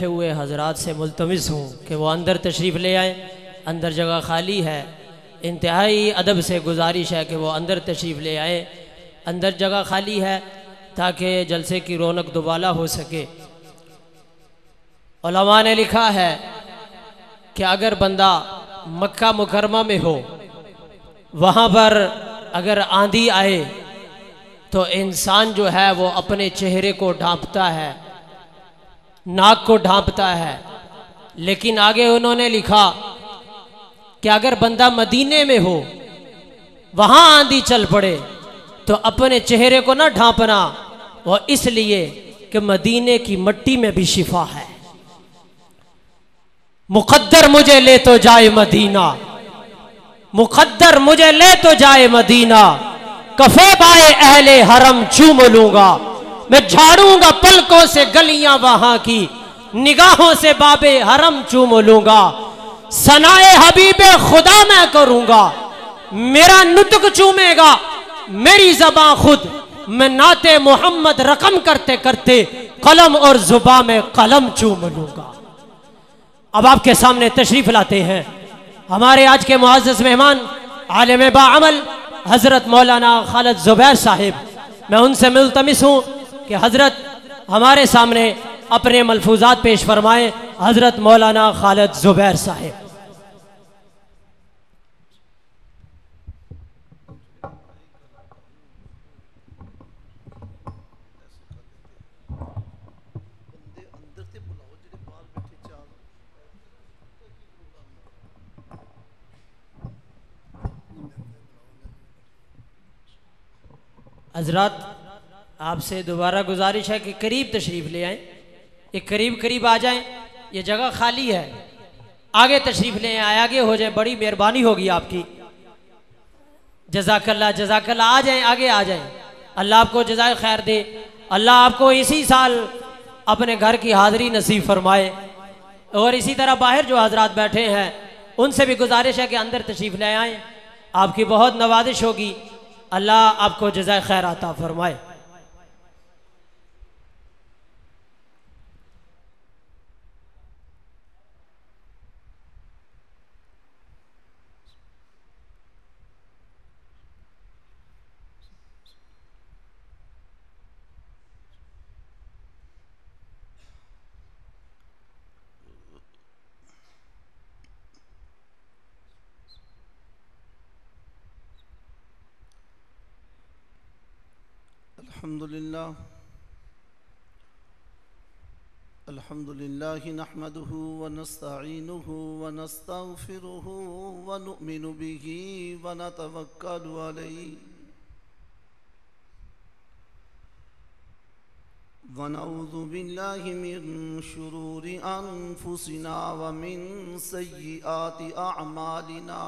بیٹھے ہوئے حضرات سے ملتمس ہوں کہ وہ اندر تشریف لے آئیں، اندر جگہ خالی ہے، انتہائی ادب سے گزارش ہے کہ وہ اندر تشریف لے آئیں، اندر جگہ خالی ہے تاکہ جلسے کی رونق دوبالا ہو سکے۔ علماء نے لکھا ہے کہ اگر بندہ مکہ مکرمہ میں ہو، وہاں پر اگر آندھی آئے تو انسان جو ہے وہ اپنے چہرے کو ڈھانپتا ہے، ناک کو ڈھانپتا ہے، لیکن آگے انہوں نے لکھا کہ اگر بندہ مدینے میں ہو، وہاں آندھی چل پڑے تو اپنے چہرے کو نہ ڈھانپنا، وہ اس لیے کہ مدینے کی مٹی میں بھی شفا ہے۔ مقدر مجھے لے تو جائے مدینہ، مقدر مجھے لے تو جائے مدینہ، کفے بائے اہل حرم چوم لوں گا، میں جھاڑوں گا پلکوں سے گلیاں وہاں کی، نگاہوں سے باب حرم چوم لوں گا، ثنائے حبیب خدا میں کروں گا، میرا نطق چومے گا میری زباں خود، میں نعت محمد رقم کرتے کرتے قلم اور زباں میں قلم چوم لوں گا۔ اب آپ کے سامنے تشریف لاتے ہیں ہمارے آج کے معزز مہمان عالم باعمل حضرت مولانا خالد زبیر صاحب۔ میں ان سے ملتمس ہوں کہ حضرت ہمارے سامنے اپنے ملفوظات پیش فرمائیں۔ حضرت مولانا خالد زبیر صاحب۔ حضرات آپ سے دوبارہ گزارش ہے کہ قریب تشریف لے آئیں، یہ قریب آ جائیں، یہ جگہ خالی ہے، آگے تشریف لے آئیں، آگے ہو جائیں، بڑی مہربانی ہوگی آپ کی، جزاک اللہ، آ جائیں، آگے آ جائیں، اللہ آپ کو جزائے خیر دے، اللہ آپ کو اسی سال اپنے گھر کی حاضری نصیب فرمائے، اور اسی طرح باہر جو حضرات بیٹھے ہیں ان سے بھی گزارش ہے کہ اندر تشریف لے آئیں، آپ کی بہت نوازش ہوگی، اللہ آپ کو جزائے خیر عطا فرمائے۔ الحمد لله نحمده ونستعينه ونستغفره ونؤمن به ونتوكل عليه ونعوذ بالله من شرور أنفسنا ومن سيئات أعمالنا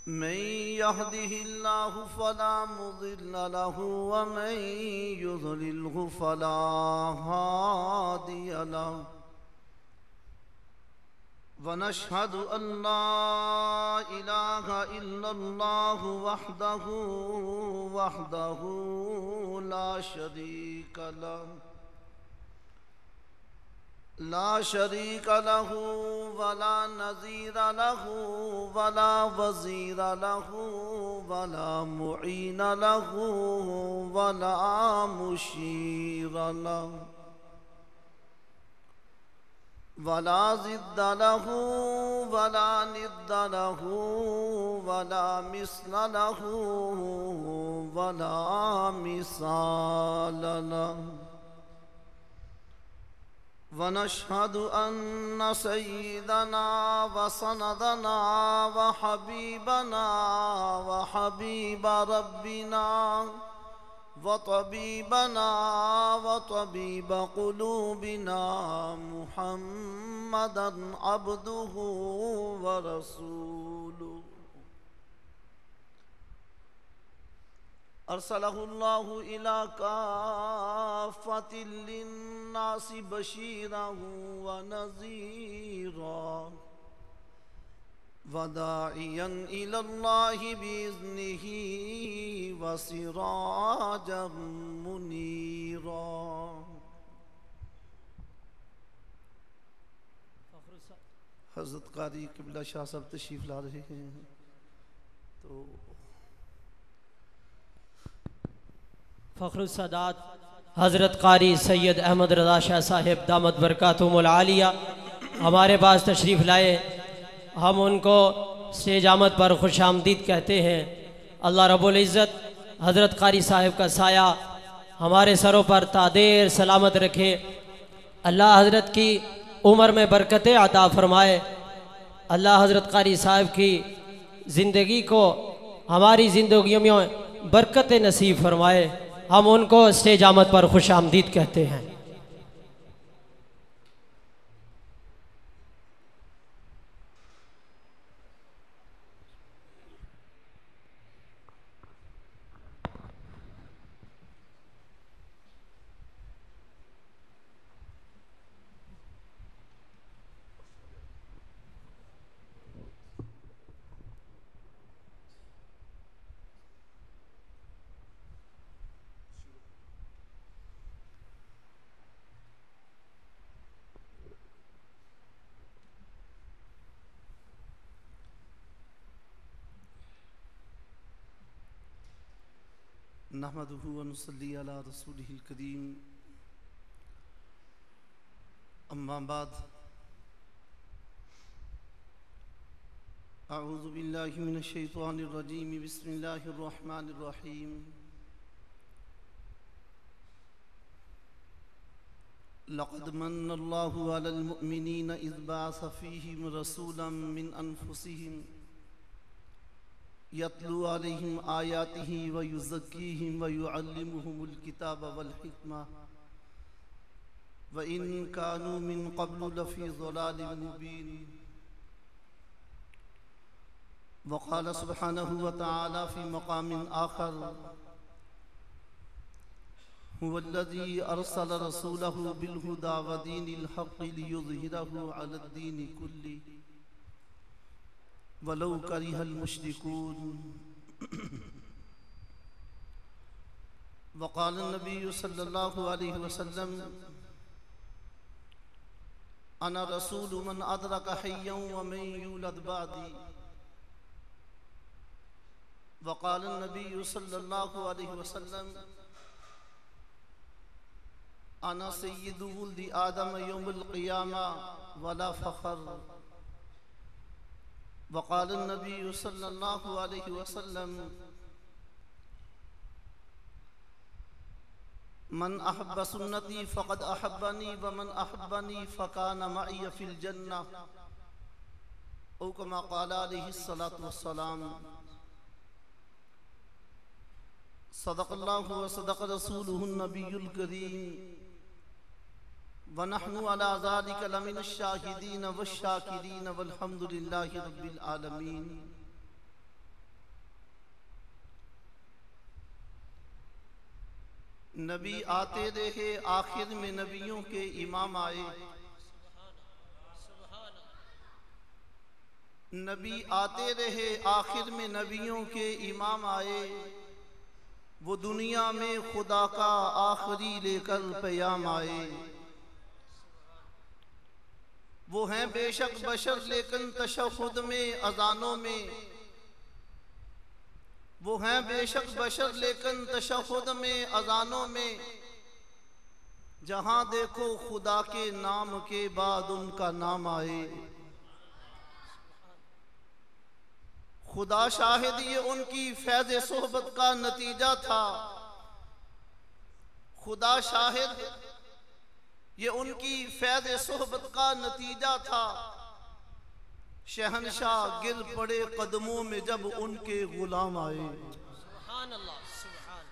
من يهده الله فلا مضل له ومن يضلله فلا هادي له ونشهد أن لا إله إلا الله وحده لا شريك له ولا نظير له ولا وزير له ولا معين له ولا مشير له ولا ضد له ولا ند له ولا مثل له ولا مثال له ونشهد أن سيدنا وسندنا وحبيبنا وحبيب ربنا وطبيبنا وطبيب قلوبنا محمدا عبده ورسوله أرسله الله إلى كافة للناس بشيرا ونذيرا وداعيا إلى الله بإذنه وسراجا منيرا حضرت قاری قبلہ شاہ صاحب تشریف لا رہے ہیں، تو فخر السادات حضرت قاری سید احمد رضا شاہ صاحب دامت برکاتہم العالیہ ہمارے پاس تشریف لائے. ہم ان کو اسٹیج آمد پر خوش آمدید کہتے ہیں. اللہ رب العزت حضرت قاری صاحب کا سایہ ہمارے سروں پر تا دیر سلامت رکھے. اللہ حضرت کی عمر میں برکتیں عطا فرمائے. اللہ حضرت قاری صاحب کی زندگی کو ہماری زندگیوں میں برکت نصیب فرمائے. ہم ان کو اسٹیج آمد پر خوش آمدید کہتے ہیں. نحمدہ ونصلی علی رسولہ الکریم. اما بعد، اعوذ باللہ من الشیطان الرجیم، بسم اللہ الرحمن الرحیم. لقد من اللہ علی المؤمنین اذ بعث فیہم رسولا من انفسہم یتلو علیہم آیاتہ ویزکیہم ویعلمہم الکتاب والحکمہ وإن كانوا من قبل لفی ضلال مبین. وقال سبحانہ وتعالی فی مقام آخر: هو الذی ارسل رسولہ بالہدی ودین الحق لیظہرہ علی الدین کلہ ولو کرہ المشرکون. وقال النبی صلی اللہ علیہ وسلم: انا رسول من ادرک حیا ومن یولد بعدی. وقال النبی صلی اللہ علیہ وسلم: انا سید ولد آدم یوم القیامہ ولا فخر. وقال النبی صلی اللہ علیہ وسلم: من احب سنتی فقد احبنی ومن احبنی فکان معی فی الجنہ، او کما قال علیہ الصلاۃ والسلام. صدق اللہ وصدق رسولہ النبی الکریم، وَنَحْنُ عَلَى ذَلِكَ لَمِنَ الشَّاهِدِينَ وَالشَّاكِرِينَ وَالْحَمْدُ لِلَّهِ رَبِّ الْعَالَمِينَ. نبی آتے رہے، آخر میں نبیوں کے امام آئے. نبی آتے رہے، آخر میں نبیوں کے امام آئے. وہ دنیا میں خدا کا آخری لے کر پیام آئے. وہ ہیں بے شک بشر لیکن تشہد میں اذانوں میں. وہ ہیں بے شک بشر لیکن تشہد میں اذانوں میں. جہاں دیکھو خدا کے نام کے بعد ان کا نام آئے. خدا شاہد یہ ان کی فیض صحبت کا نتیجہ تھا. خدا شاہد یہ ان کی فیض صحبت کا نتیجہ تھا. شہنشاہ گر پڑے قدموں میں جب ان کے غلام آئے. سبحان اللہ، سبحان.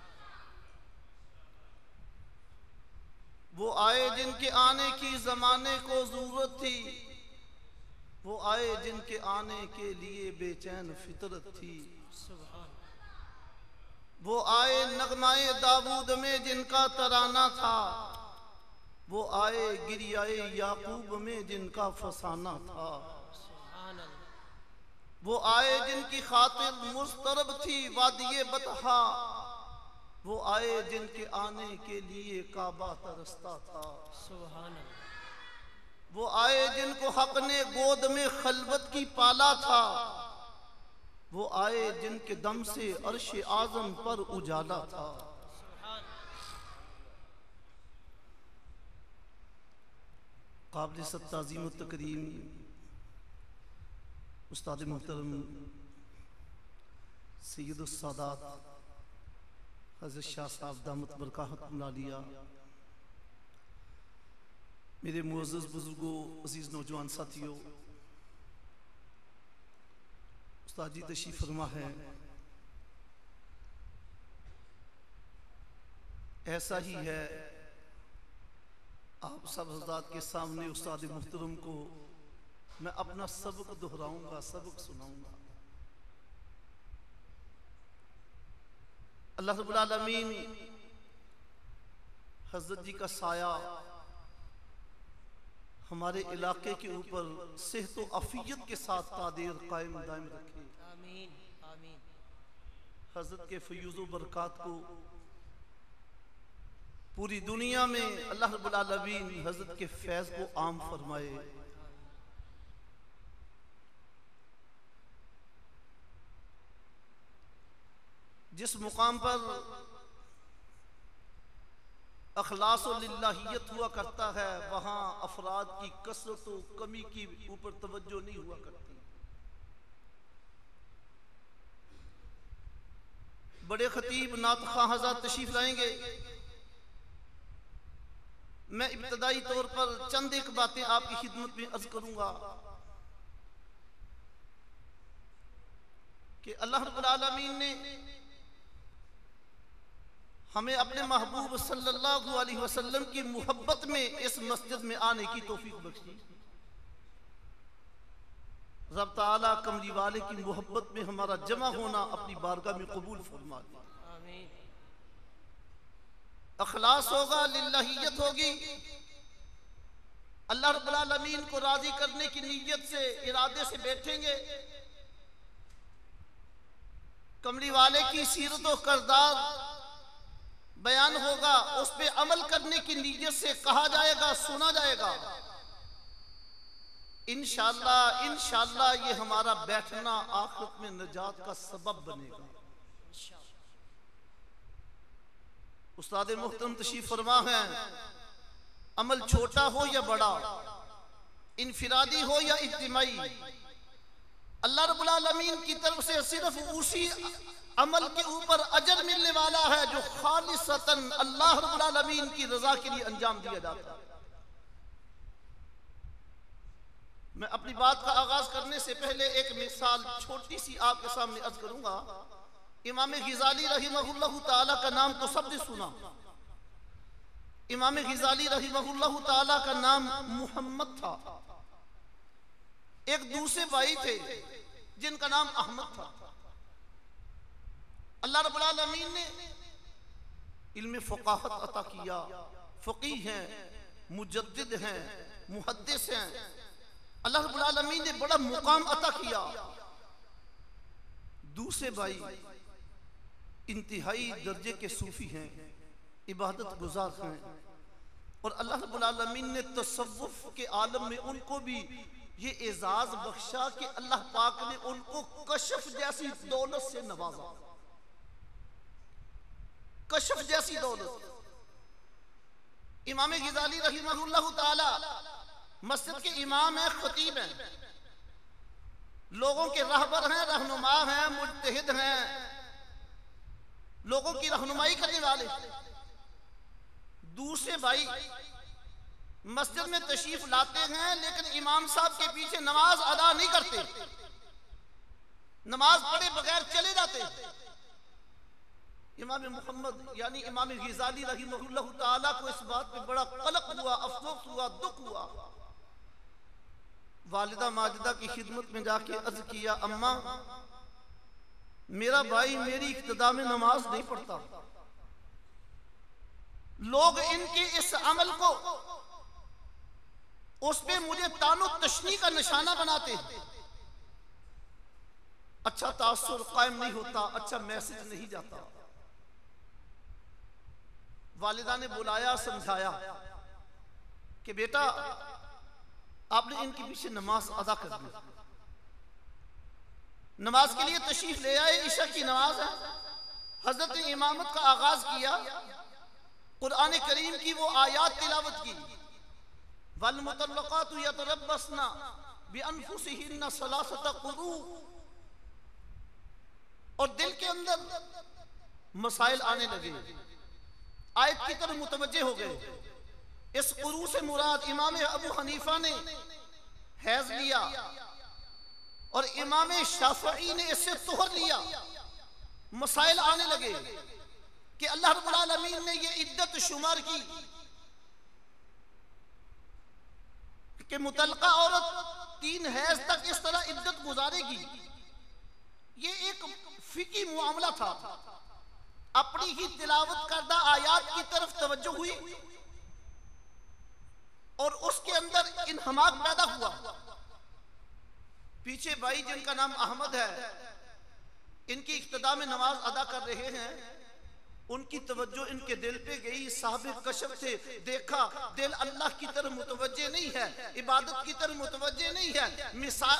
وہ آئے جن کے آنے کی زمانے کو ضرورت تھی. وہ آئے جن کے آنے کے لیے بے چین فطرت تھی. وہ آئے نغمائے داود میں جن کا ترانہ تھا. وہ آئے گریائے یعقوب میں جن کا فسانہ تھا. وہ آئے جن کی خاطر مضطرب تھی وادی بطحا. وہ آئے جن کے آنے کے لیے کعبہ ترستا تھا. وہ آئے جن کو حق نے گود میں خلوت کی پالا تھا، وہ آئے جن کے دم سے عرش اعظم پر اجالا تھا۔ قابل سب تعظیم و تکریم استاد محترم سید السادات حضرت شاہ صاحب دامت برکاتہ العالیہ، میرے معزز بزرگوں، عزیز نوجوان ساتھیوں، استاد جی تشریف فرما ہے۔ ایسا ہی ہے، آپ سب حضرات کے سامنے استاد محترم کو میں اپنا سبق دہراؤں گا، سبق سناؤں گا۔ اللہ رب العالمین حضرت جی کا سایہ ہمارے علاقے کے اوپر صحت و عافیت کے ساتھ قادر قائم دائم رکھے۔ آمین آمین۔ حضرت کے فیوز و برکات کو پوری دنیا میں اللہ رب العالمین حضرت کے فیض کو عام فرمائے۔ جس مقام پر اخلاص و للہیت ہوا کرتا ہے، وہاں افراد کی کثرت و کمی کی اوپر توجہ نہیں ہوا کرتی۔ بڑے خطیب نعت خواں حضرات تشریف لائیں گے، میں ابتدائی طور پر چند ایک باتیں آپ کی خدمت میں عرض کروں گا کہ اللہ رب العالمین نے ہمیں اپنے محبوب صلی اللہ علیہ وسلم کی محبت میں اس مسجد میں آنے کی توفیق بخشی۔ رب تعالیٰ کملی والے کی محبت میں ہمارا جمع ہونا اپنی بارگاہ میں قبول فرما دے۔ آمین۔ اخلاص ہوگا، للہیت ہوگی، اللہ رب العالمین کو راضی کرنے کی نیت سے، ارادے سے بیٹھیں گے، کملی والے کی سیرت و کردار بیان ہوگا، اس پہ عمل کرنے کی نیت سے کہا جائے گا، سنا جائے گا۔ انشاءاللہ یہ ہمارا بیٹھنا آخرت میں نجات کا سبب بنے گا۔ استاد محترم تشریف فرما ہے، عمل چھوٹا ہو یا بڑا، انفرادی ہو یا اجتماعی، اللہ رب العالمین کی طرف سے صرف اسی عمل کے اوپر اجر ملنے والا ہے جو خالصتاً اللہ رب العالمین کی رضا کے لیے انجام دیا جاتا ہے۔ میں اپنی بات کا آغاز کرنے سے پہلے ایک مثال چھوٹی سی آپ کے سامنے عرض کروں گا۔ امام غزالی رحمہ اللہ تعالیٰ کا نام تو سب نے سنا۔ امام غزالی رحمہ اللہ تعالیٰ کا نام محمد تھا۔ ایک دوسرے بھائی تھے جن کا نام احمد تھا۔ اللہ رب العالمین نے علم فقاہت عطا کیا، فقیہ ہیں، مجدد ہیں، محدث ہیں، اللہ رب العالمین نے بڑا مقام عطا کیا۔ دوسرے بھائی انتہائی درجے کے صوفی ہیں، عبادت گزار ہیں، اور اللہ رب العالمین نے تصوف کے عالم میں ان کو بھی یہ اعزاز بخشا کہ اللہ پاک نے ان کو کشف جیسی دولت سے نوازا۔ کشف جیسی دولت۔ امام غزالی رحمہ اللہ تعالی مسجد کے امام ہیں، خطیب ہیں، لوگوں کے رہبر ہیں، رہنما ہیں، مجتہد ہیں، لوگوں کی رہنمائی کرنے والے۔ دوسرے بھائی مسجد میں تشریف لاتے ہیں لیکن امام صاحب کے پیچھے نماز ادا نہیں کرتے، نماز پڑھے بغیر چلے جاتے۔ امام محمد یعنی امام غزالی رحمہ اللہ تعالیٰ کو اس بات پہ بڑا قلق ہوا، افسوس ہوا، دکھ ہوا۔ والدہ ماجدہ کی خدمت میں جا کے عرض کیا، اماں میرا بھائی میری اقتداء میں نماز نہیں پڑھتا، لوگ ان کے اس عمل کو اس پہ مجھے تان و تشنیع کا نشانہ بناتے ہیں، اچھا تاثر قائم نہیں ہوتا، اچھا میسج نہیں جاتا۔ والدہ نے بلایا، سمجھایا کہ بیٹا آپ نے ان کے پیچھے نماز ادا کر دی. نماز کے لیے تشریف لے آئے, عشاء کی نماز ہے. حضرت نے امامت کا آغاز کیا, قرآن کریم کی وہ آیات تلاوت کی, وَالْمُطَلَّقَاتُ يَتَرَبَّصْنَ بِأَنفُسِهِنَّ ثَلَاثَةَ قُرُوءٍ, اور دل کے اندر مسائل آنے لگے. آیت کی طرف متوجہ ہو گئے. اس قروء سے مراد امام ابو حنیفہ نے حیض لیا اور امام شافعی نے اس سے طہر لیا. مسائل آنے لگے کہ اللہ رب العالمین نے یہ عدت شمار کی کہ متعلقہ عورت 3 حیض تک اس طرح عدت گزارے گی. یہ ایک فقہی معاملہ تھا. اپنی ہی تلاوت کردہ آیات کی طرف توجہ ہوئی اور اس کے اندر انہماک پیدا ہوا. پیچھے بھائی جن کا نام احمد ہے, ان کی اقتداء میں نماز ادا کر رہے ہیں, ان کی توجہ ان کے دل پہ گئی. صاحب کشف تھے, دیکھا دل اللہ کی طرف متوجہ نہیں ہے, عبادت کی طرف متوجہ نہیں ہے,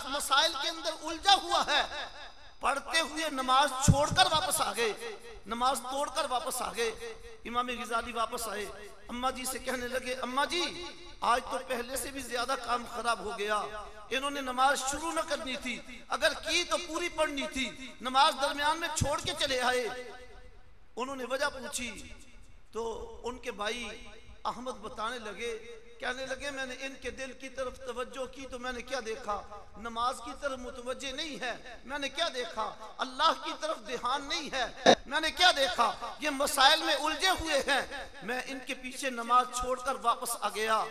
مسائل کے اندر الجھا ہوا ہے. پڑھتے ہوئے نماز چھوڑ کر واپس آ گئے, نماز توڑ کر واپس آ گئے. امام غزالی واپس آئے, اماں جی سے کہنے لگے, اماں جی آج تو پہلے سے بھی زیادہ کام خراب ہو گیا. انہوں نے نماز شروع نہ کرنی تھی, اگر کی تو پوری پڑھنی تھی, نماز درمیان میں چھوڑ کے چلے آئے. انہوں نے وجہ پوچھی تو ان کے بھائی احمد بتانے لگے, کہنے لگے میں نے ان کے دل کی طرف توجہ کی تو میں نے کیا دیکھا, نماز کی طرف متوجہ نہیں ہے. میں نے کیا دیکھا, اللہ کی طرف دھیان نہیں ہے. میں نے کیا دیکھا, یہ مسائل میں الجھے ہوئے ہیں. میں ان کے پیچھے نماز چھوڑ کر واپس آ گیا.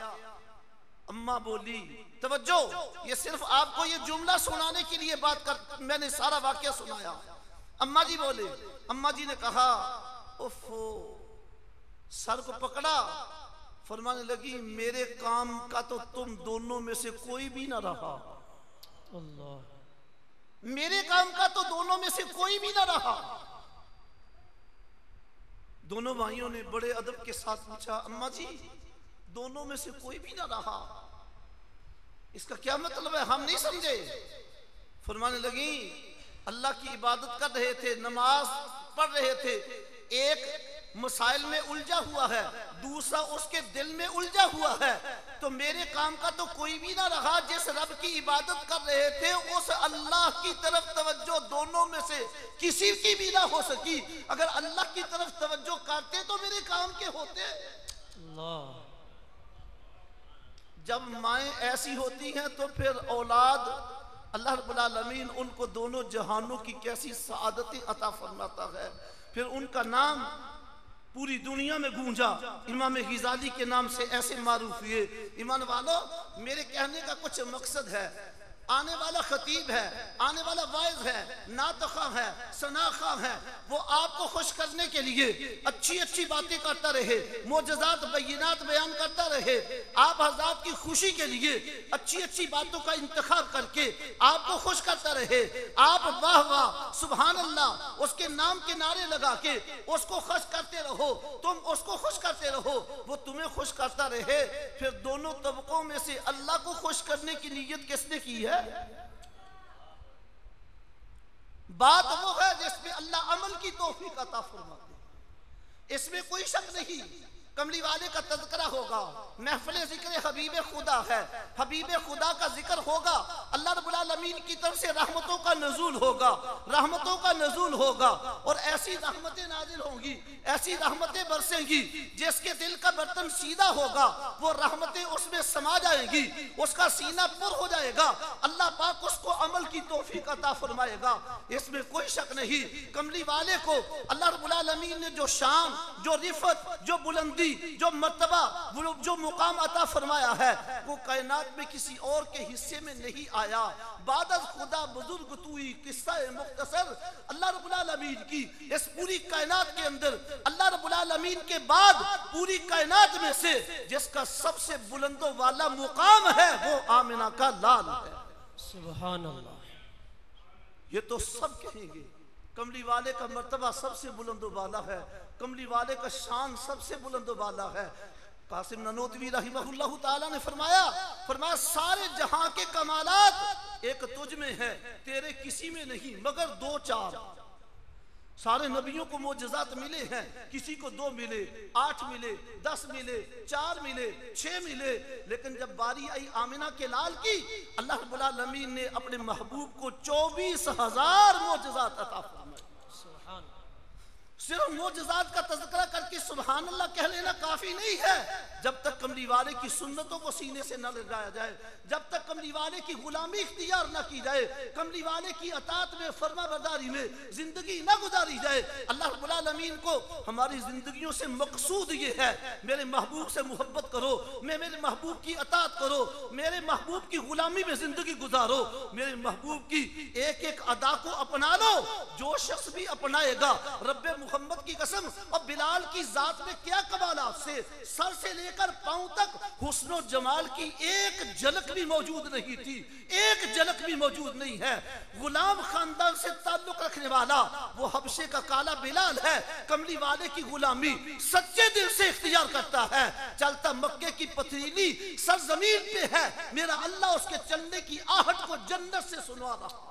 اماں بولی, توجہ, یہ صرف آپ کو یہ جملہ سنانے کے لیے بات کر, میں نے سارا واقعہ سنایا. اماں جی بولے, اماں جی نے کہا اوفو, سر کو پکڑا, فرمانے لگی میرے کام کا تو تم دونوں میں سے کوئی بھی نہ رہا. اللہ, میرے کام کا تو دونوں میں سے کوئی بھی نہ رہا. دونوں بھائیوں نے بڑے ادب کے ساتھ پوچھا, اماں جی دونوں میں سے کوئی بھی نہ رہا, اس کا کیا مطلب ہے, ہم نہیں سمجھے. فرمانے لگی اللہ کی عبادت کر رہے تھے, نماز پڑھ رہے تھے, ایک مسائل میں الجھا ہوا ہے, دوسرا اس کے دل میں الجھا ہوا ہے, تو میرے کام کا تو کوئی بھی نہ رہا. جس رب کی عبادت کر رہے تھے اس اللہ کی طرف توجہ دونوں میں سے کسی کی بھی نہ ہو سکی. اگر اللہ کی طرف توجہ کرتے تو میرے کام کے ہوتے. اللہ, جب مائیں ایسی ہوتی ہیں تو پھر اولاد اللہ رب العالمین ان کو دونوں جہانوں کی کیسی سعادتیں عطا فرماتا ہے. پھر ان کا نام پوری دنیا میں گونجا, امام غزالی کے نام سے ایسے معروف ہوئے. ایمان والو, میرے کہنے کا کچھ مقصد ہے. آنے والا خطیب ہے, آنے والا واعظ ہے, نعت خواہ ہے, ثنا خواہ ہے, وہ آپ کو خوش کرنے کے لیے اچھی اچھی باتیں کرتا رہے, معجزات بینات بیان کرتا رہے. آپ حضرات کی خوشی کے لیے اچھی اچھی باتوں کا انتخاب کر کے آپ کو خوش کرتا رہے. آپ واہ واہ سبحان اللہ اس کے نام کے نعرے لگا کے اس کو خوش کرتے رہو, تم اس کو خوش کرتے رہو, وہ تمہیں خوش کرتا رہے. پھر دونوں طبقوں میں سے اللہ کو خوش کرنے کی نیت کس نے کی ہے؟ بات وہ ہے جس میں اللہ عمل کی توفیق عطا فرماتے ہیں, اس میں کوئی شک نہیں. کملی والے کا تذکرہ ہوگا, محفل ذکر حبیب خدا ہے, حبیب خدا کا ذکر ہوگا, اللہ رب العالمین کی طرف سے رحمتوں کا نزول ہوگا, رحمتوں کا نزول ہوگا, اور ایسی رحمتیں نازل ہوں گی, ایسی رحمتیں برسیں گی, جس کے دل کا برتن سیدھا ہوگا وہ رحمتیں اس میں سما جائیں گی, اس کا سینہ پر ہو جائے گا. اللہ پاک اس کو عمل کی توفیق عطا فرمائے گا, اس میں کوئی شک نہیں. کملی والے کو اللہ رب العالمین نے جو شان, جو رفعت, جو بلندی, جو مرتبہ, جو مقام عطا فرمایا ہے, وہ کائنات میں کسی اور کے حصے میں نہیں آیا. بعد از خدا بزرگ توئی قصہ مختصر, اللہ رب العالمین کی اس پوری کائنات کے اندر اللہ رب العالمین کے بعد پوری کائنات میں سے جس کا سب سے بلند و والا مقام ہے وہ آمنہ کا لال ہے. سبحان اللہ. یہ تو سب کہیں گے, کملی والے کا مرتبہ سب سے بلند و بالا ہے, کملی والے کا شان سب سے بلند و بالا ہے. قاسم نانوتوی رحمہ اللہ تعالیٰ نے فرمایا فرمایا سارے جہاں کے کمالات ایک تجھ میں ہے، تیرے کسی میں نہیں مگر دو چار۔ سارے نبیوں کو معجزات ملے ہیں، کسی کو 2 ملے، 8 ملے، 10 ملے، 4 ملے، 6 ملے، لیکن جب باری آئی آمنہ کے لال کی، اللہ رب العالمین نے اپنے محبوب کو 24,000 معجزات عطا فرمائے۔ صرف معجزات کا تذکرہ کر کے سبحان اللہ کہہ لینا کافی نہیں ہے، جب تک کملی والے کی سنتوں کو سینے سے نہ لگایا جائے، جب تک کملی والے کی غلامی اختیار نہ کی جائے، کملی والے کی اطاعت میں فرما برداری میں زندگی نہ گزاری جائے۔ اللہ رب العالمین کو ہماری زندگیوں سے مقصود یہ ہے، میرے محبوب سے محبت کرو، میرے محبوب کی اطاعت کرو، میرے محبوب کی غلامی میں زندگی گزارو، میرے محبوب کی ایک ایک ادا کو اپنا لو۔ جو شخص بھی اپنائے گا، رب محمد کی قسم، اور بلال کی ذات میں کیا کمالات سے سر سے لے کر پاؤں تک حسن و جمال کی ایک جھلک بھی موجود نہیں تھی، ایک جھلک بھی موجود نہیں ہے۔ غلام خاندان سے تعلق رکھنے والا وہ حبشے کا کالا بلال ہے، کملی والے کی غلامی سچے دل سے اختیار کرتا ہے، چلتا مکے کی پتھریلی سرزمین پہ ہے، میرا اللہ اس کے چلنے کی آہٹ کو جنت سے سنوا رہا۔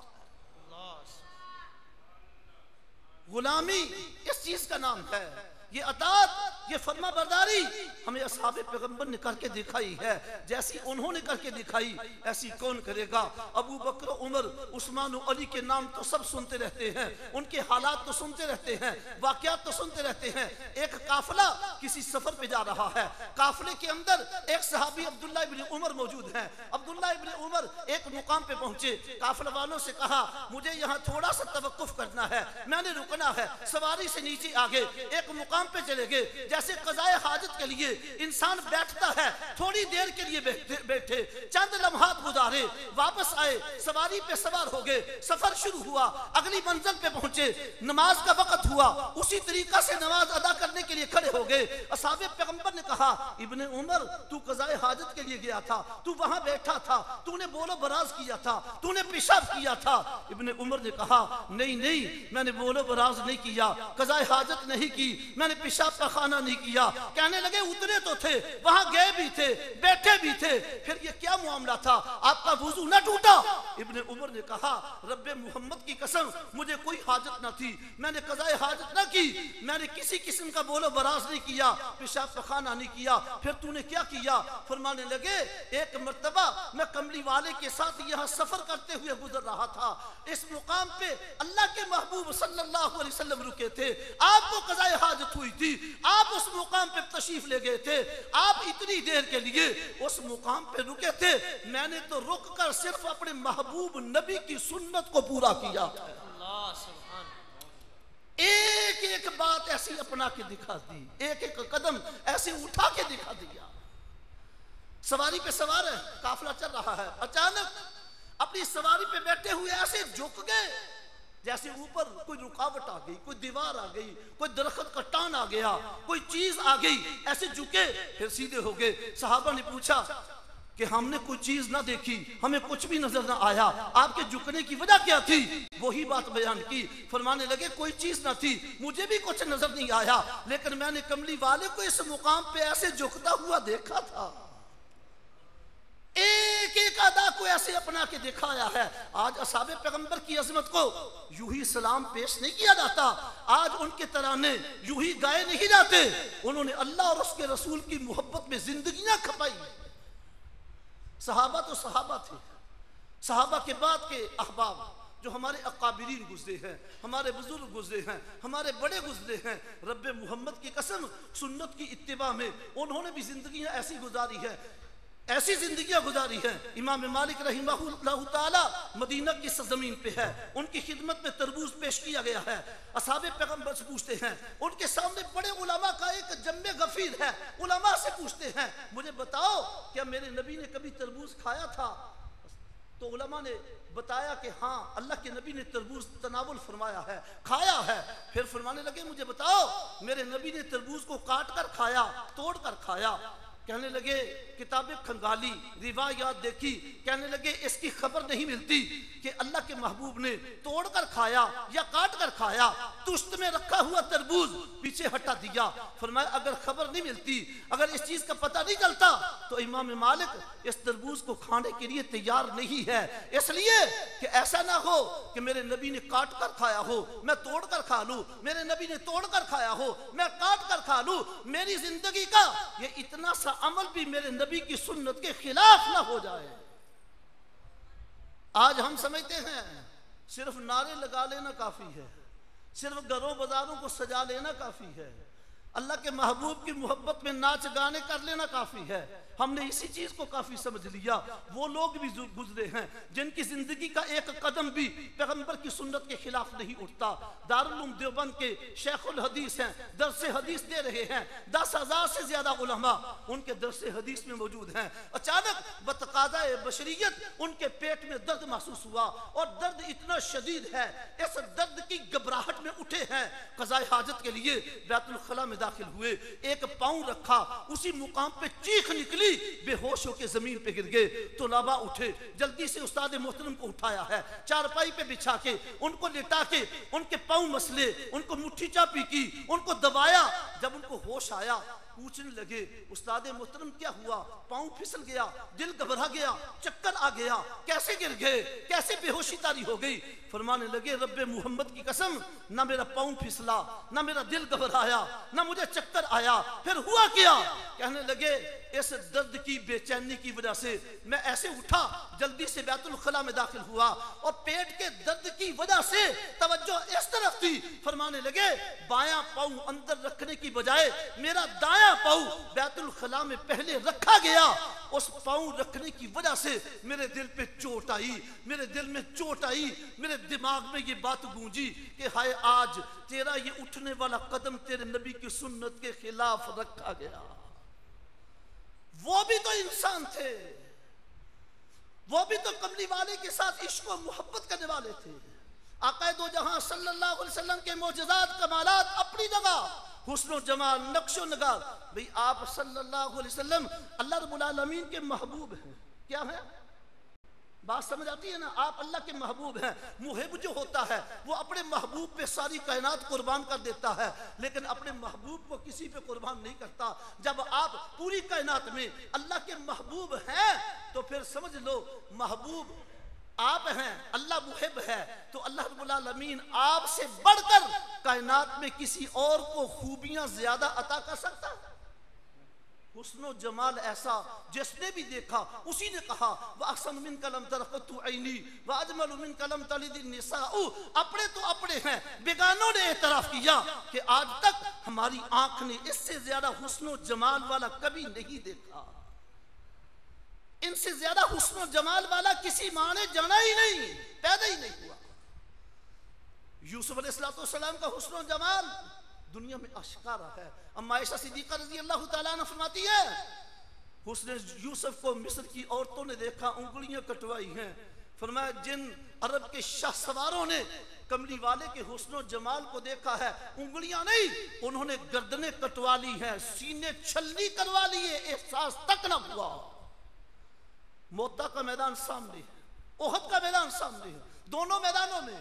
غلامی اس چیز کا نام ہے، یہ اطاعت، یہ فرما برداری ہمیں اصحاب پیغمبر نے کر کے دکھائی ہے، جیسی انہوں نے کر کے دکھائی ایسی کون کرے گا۔ ابو بکر و عمر، عثمان و علی کے نام تو سب سنتے رہتے ہیں، ان کے حالات تو سنتے رہتے ہیں، واقعات تو سنتے رہتے ہیں۔ ایک قافلہ کسی سفر پہ جا رہا ہے، قافلے کے اندر ایک صحابی عبداللہ ابن عمر موجود ہیں۔ عبداللہ ابن عمر ایک مقام پہ پہنچے، قافلہ والوں سے کہا مجھے یہاں تھوڑا سا توقف کرنا ہے، میں نے رکنا ہے۔ سواری سے نیچے آگے ایک مقام پہ چلے گئے، جیسے قضائے حاجت کے لیے انسان بیٹھتا ہے، تھوڑی دیر کے لیے بیٹھے، چند لمحات گزارے، واپس آئے، سواری پہ سوار ہو گئے، سفر شروع ہوا، اگلی منزل پہ پہنچے، نماز کا وقت ہوا، اسی طریقہ سے نماز ادا کرنے کے لیے کھڑے ہو گئے۔ اصحاب پیغمبر نے کہا ابن عمر تو قضائے حاجت کے لیے گیا تھا، تو وہاں بیٹھا تھا، تو نے بول و براز کیا تھا، تو نے پیشاب کیا تھا۔ ابن عمر نے کہا نہیں میں نے بول و براز نہیں کیا، قضائے حاجت نہیں کی، میں نے پیشاب کا خانہ نہیں کیا۔ کہنے لگے اترے تو تھے، وہاں گئے بھی تھے، بیٹھے بھی تھے، پھر یہ کیا معاملہ تھا، آپ کا وضو نہ ٹوٹا؟ ابن عمر نے کہا رب محمد کی قسم مجھے کوئی حاجت نہ تھی، میں نے قضائے حاجت نہ کی، میں نے کسی قسم کا بول و براز نہیں کیا، پیشاب کا خانہ نہیں کیا، پھر تو نے کیا کیا؟ فرمانے لگے ایک مرتبہ میں کملی والے کے ساتھ یہاں سفر کرتے ہوئے گزر رہا تھا، اس مقام پہ اللہ کے محبوب صلی اللہ علیہ وسلم رکے تھے، آپ کو قضائے حاجت ہوئی تھی، آپ اس مقام پہ تشریف لے گئے تھے، آپ اتنی دیر کے لیے اس مقام پہ رکے تھے، میں نے تو رک کر صرف اپنے محبوب نبی کی سنت کو پورا کیا۔ ایک ایک بات ایسی اپنا کے دکھا دی، ایک ایک قدم ایسے اٹھا کے دکھا دیا۔ سواری پہ سوار ہے، قافلہ چل رہا ہے، اچانک اپنی سواری پہ بیٹھے ہوئے ایسے جھک گئے جیسے اوپر کوئی رکاوٹ آ گئی، کوئی دیوار آ گئی، کوئی درخت کا ٹان آ گیا، کوئی چیز آ گئی، ایسے جھکے پھر سیدھے ہو گئے۔ صحابہ نے پوچھا کہ ہم نے کوئی چیز نہ دیکھی، ہمیں کچھ بھی نظر نہ آیا، آپ کے جھکنے کی وجہ کیا تھی؟ وہی بات بیان کی، فرمانے لگے کوئی چیز نہ تھی، مجھے بھی کچھ نظر نہیں آیا، لیکن میں نے کملی والے کو اس مقام پہ ایسے جھکتا ہوا دیکھا تھا، ایک ایک ادا کو ایسے اپنا کے دکھایا ہے۔ آج اصحاب پیغمبر کی عظمت کو یوں ہی سلام پیش نہیں کیا جاتا، آج ان کے ترانے یوں ہی گائے نہیں جاتے، انہوں نے اللہ اور اس کے رسول کی محبت میں زندگیاں کھپائی۔ صحابہ تو صحابہ تھے، صحابہ کے بعد کے احباب جو ہمارے اکابرین گزرے ہیں، ہمارے بزرگ گزرے ہیں، ہمارے بڑے گزرے ہیں، رب محمد کی قسم سنت کی اتباع میں انہوں نے بھی زندگیاں ایسی گزاری ہے، ایسی زندگیاں گزاری ہیں۔ امام مالک رحمہ اللہ تعالی مدینہ کی سرزمین پہ ہے، ان کی خدمت میں تربوز پیش کیا گیا ہے، اصحاب پیغمبر سے پوچھتے ہیں، ان کے سامنے بڑے علماء کا ایک جمع غفیر ہے، علماء سے پوچھتے ہیں مجھے بتاؤ کیا میرے نبی نے کبھی تربوز کھایا تھا؟ تو علماء نے بتایا کہ ہاں اللہ کے نبی نے تربوز تناول فرمایا ہے، کھایا ہے۔ پھر فرمانے لگے مجھے بتاؤ میرے نبی نے تربوز کو کاٹ کر کھایا، توڑ کر کھایا؟ کہنے لگے کتابیں کھنگالی، روایات دیکھی، کہنے لگے اس کی خبر نہیں ملتی کہ اللہ کے محبوب نے توڑ کر کھایا یا کاٹ کر کھایا، تشت میں رکھا ہوا تربوز پیچھے ہٹا دیا۔ فرمایا اگر خبر نہیں ملتی، اگر اس چیز کا پتہ نہیں چلتا تو امام مالک اس تربوز کو کھانے کے لیے تیار نہیں ہے، اس لیے کہ ایسا نہ ہو کہ میرے نبی نے کاٹ کر کھایا ہو میں توڑ کر کھا لوں، میرے نبی نے توڑ کر کھایا ہو میں کاٹ کر کھا لوں، میری زندگی کا یہ اتنا سا عمل بھی میرے نبی کی سنت کے خلاف نہ ہو جائے۔ آج ہم سمجھتے ہیں صرف نعرے لگا لینا کافی ہے، صرف گھروں بازاروں کو سجا لینا کافی ہے، اللہ کے محبوب کی محبت میں ناچ گانے کر لینا کافی ہے۔ ہم نے اسی چیز کو کافی سمجھ لیا۔ وہ لوگ بھی گزرے ہیں جن کی زندگی کا ایک قدم بھی پیغمبر کی سنت کے خلاف نہیں اٹھتا۔ دارالعلوم دیوبند کے شیخ الحدیث ہیں، درس حدیث دے رہے ہیں، 10,000 سے زیادہ علماء ان کے درس حدیث میں موجود ہیں۔ اچانک بتقاضۂ بشریت ان کے پیٹ میں درد محسوس ہوا، اور درد اتنا شدید ہے اس درد کی گھبراہٹ میں اٹھے ہیں، قضاء حاجت کے لیے بیت الخلاء میں داخل ہوئے، ایک پاؤں رکھا، اسی مقام پہ چیخ نکلی، بے ہوش ہو کے زمین پہ گر گئے۔ طلباء اٹھے، جلدی سے استاد محترم کو اٹھایا ہے، چارپائی پہ بچھا کے ان کو لٹا کے ان کے پاؤں مسلے، ان کو مٹھی چاپی کی، ان کو دبایا۔ جب ان کو ہوش آیا پوچھنے لگے استاد محترم کیا ہوا؟ پاؤں پھسل گیا، دل گھبرا گیا، چکر آ گیا، کیسے گر گئے، کیسے بے ہوشی طاری ہو گئی؟ فرمانے لگے رب محمد کی قسم، نہ میرا پاؤں پھسلا، نہ میرا دل گھبرایا، نہ مجھے چکر آیا، پھر ہوا کیا؟ کہنے لگے اس درد کی بے چینی کی وجہ سے میں ایسے اٹھا، جلدی سے بیت الخلاء میں داخل ہوا، اور پیٹ کے درد کی وجہ سے توجہ اس طرف تھی۔ فرمانے لگے بایاں پاؤں اندر رکھنے کی بجائے میرا دایاں پاؤں بیت الخلاء میں پہلے رکھا گیا، اس پاؤں رکھنے کی وجہ سے میرے دل پہ چوٹ آئی، میرے دل میں چوٹ آئی، میرے دماغ میں یہ بات گونجی کہ ہائے آج تیرا یہ اٹھنے والا قدم تیرے نبی کی سنت کے خلاف رکھا گیا۔ وہ بھی تو انسان تھے، وہ بھی تو کملی والے کے ساتھ عشق و محبت کرنے والے تھے۔ آقا دو جہاں صلی اللہ علیہ وسلم کے معجزات کمالات اپنی جگہ، حسن و جمال، نقش و نگار، بھئی آپ صلی اللہ علیہ وسلم اللہ رب العالمین کے محبوب ہیں۔ کیا ہے بات سمجھ آتی ہے نا؟ آپ اللہ کے محبوب ہیں۔ محب جو ہوتا ہے وہ اپنے محبوب پہ ساری کائنات قربان کر دیتا ہے، لیکن اپنے محبوب کو کسی پہ قربان نہیں کرتا۔ جب آپ پوری کائنات میں اللہ کے محبوب ہیں تو پھر سمجھ لو محبوب آپ ہیں، اللہ محب ہے، تو اللہ رب العالمین آپ سے بڑھ کر کائنات میں کسی اور کو خوبیاں زیادہ عطا کر سکتا ہے؟ حسن و جمال ایسا جس نے بھی دیکھا اسی نے کہا وَأَحْسَنُ مِنْكَ لَمْ تَرَ قَطُّ عَيْنِي وَأَجْمَلُ مِنْكَ لَمْ تَلِدِ النِّسَاءُ۔ اپنے تو اپنے ہیں، بیگانوں نے اعتراف کیا کہ آج تک ہماری آنکھ نے اس سے زیادہ حسن و جمال والا کبھی نہیں دیکھا، ان سے زیادہ حسن و جمال والا کسی ماں نے جانا ہی نہیں، پیدا ہی نہیں ہوا۔ یوسف علیہ السلام کا حسن و جمال دنیا میں اشکارا ہے۔ اما عائشہ صدیقہ رضی اللہ تعالیٰ عنہ فرماتی ہے حسن یوسف کو مصر کی عورتوں نے دیکھا، انگلیاں کٹوائی ہیں۔ فرمایا جن عرب کے شاہ سواروں نے کملی والے کے حسن و جمال کو دیکھا ہے، انگلیاں نہیں، انہوں نے گردنیں کٹوا لی ہیں، سینے چھلنی کروا لیے، احساس تک نہ ہوا۔ موتا کا میدان سامنے ہے، احد کا میدان سامنے ہے، دونوں میدانوں میں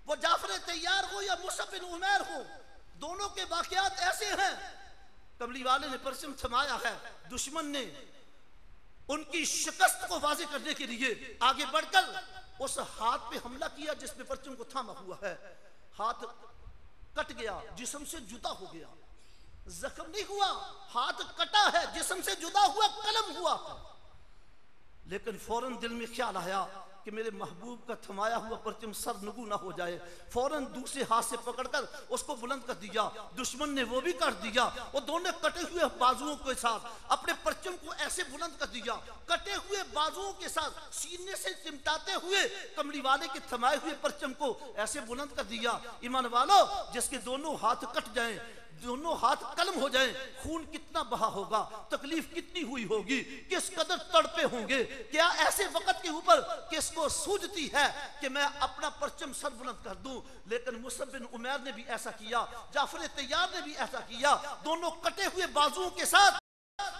وہ جعفر طیار ہو یا مصعب بن عمیر ہو، دونوں کے واقعات ایسے ہیں۔ کملی والے نے پرچم تھمایا ہے، دشمن نے ان کی شکست کو واضح کرنے کے لیے آگے بڑھ کر اس ہاتھ پہ حملہ کیا جس پہ پرچم کو تھاما ہوا ہے۔ ہاتھ کٹ گیا، جسم سے جدا ہو گیا، زخم نہیں ہوا، ہاتھ کٹا ہے، جسم سے جدا ہوا، قلم ہوا، لیکن فوراً دل میں خیال آیا کہ میرے محبوب کا تھمایا ہوا پرچم سر نگو نہ ہو جائے۔ فوراً دوسرے ہاتھ سے پکڑ کر اس کو بلند کر دیا، دشمن نے وہ بھی کر دیا، وہ دونوں کٹے ہوئے بازوؤں کے ساتھ اپنے پرچم کو ایسے بلند کر دیا، کٹے ہوئے بازوؤں کے ساتھ سینے سے چمٹاتے ہوئے کملی والے کے تھمائے ہوئے پرچم کو ایسے بلند کر دیا۔ ایمان والو، جس کے دونوں ہاتھ کٹ جائیں، دونوں ہاتھ قلم ہو جائیں، خون کتنا بہا ہوگا، تکلیف کتنی ہوئی ہوگی، کس قدر تڑپے ہوں گے۔ کیا ایسے وقت کے اوپر کس کو سوجتی ہے کہ میں اپنا پرچم سر بلند کر دوں؟ لیکن مصعب بن عمیر نے بھی ایسا کیا، جعفر طیار نے بھی ایسا کیا، دونوں کٹے ہوئے بازوؤں کے ساتھ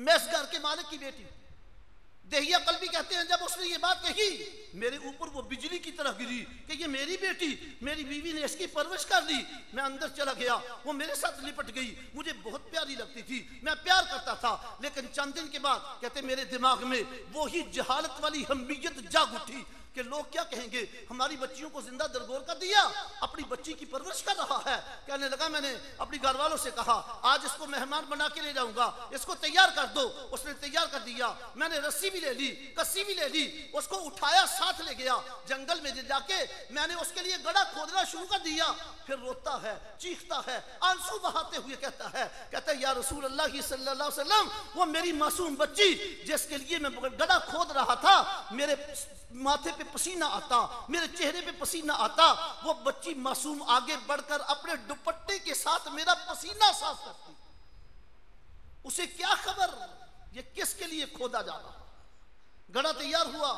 میں اس گھر کے مالک کی بیٹی ہوں۔ دہیہ قلبی کہتے ہیں جب اس نے یہ بات کہی میرے اوپر وہ بجلی کی طرح گری کہ یہ میری بیٹی، میری بیوی نے اس کی پرورش کر لی۔ میں اندر چلا گیا، وہ میرے ساتھ لپٹ گئی، مجھے بہت پیاری لگتی تھی، میں پیار کرتا تھا، لیکن چند دن کے بعد کہتے میرے دماغ میں وہی جہالت والی ہمیت جاگ اٹھی کہ لوگ کیا کہیں گے، ہماری بچیوں کو زندہ درگور کر دیا، اپنی بچی کی پرورش کر رہا ہے۔ کہنے لگا میں نے اپنی گھر والوں سے کہا آج اس کو مہمان بنا کے لے جاؤں گا، اس کو تیار کر دو۔ اس نے تیار کر دیا، میں نے رسی بھی لے لی، کسی بھی لے لی، اس کو اٹھایا ساتھ لے گیا جنگل میں جا کے میں نے اس کے لیے گڑھا کھودنا شروع کر دیا۔ پھر روتا ہے، چیختا ہے، آنسو بہاتے ہوئے کہتا ہے یا رسول اللہ صلی اللہ علیہ وسلم وہ میری معصوم بچی جس کے لیے میں گڑھا کھود رہا تھا، میرے ماتھے پہ پسینہ آتا، میرے چہرے پہ پسینہ آتا، وہ بچی معصوم آگے بڑھ کر اپنے دوپٹے کے ساتھ میرا پسینہ صاف کرتی۔ اسے کیا خبر یہ کس کے لیے کھودا جا رہا۔ گڑھا تیار ہوا،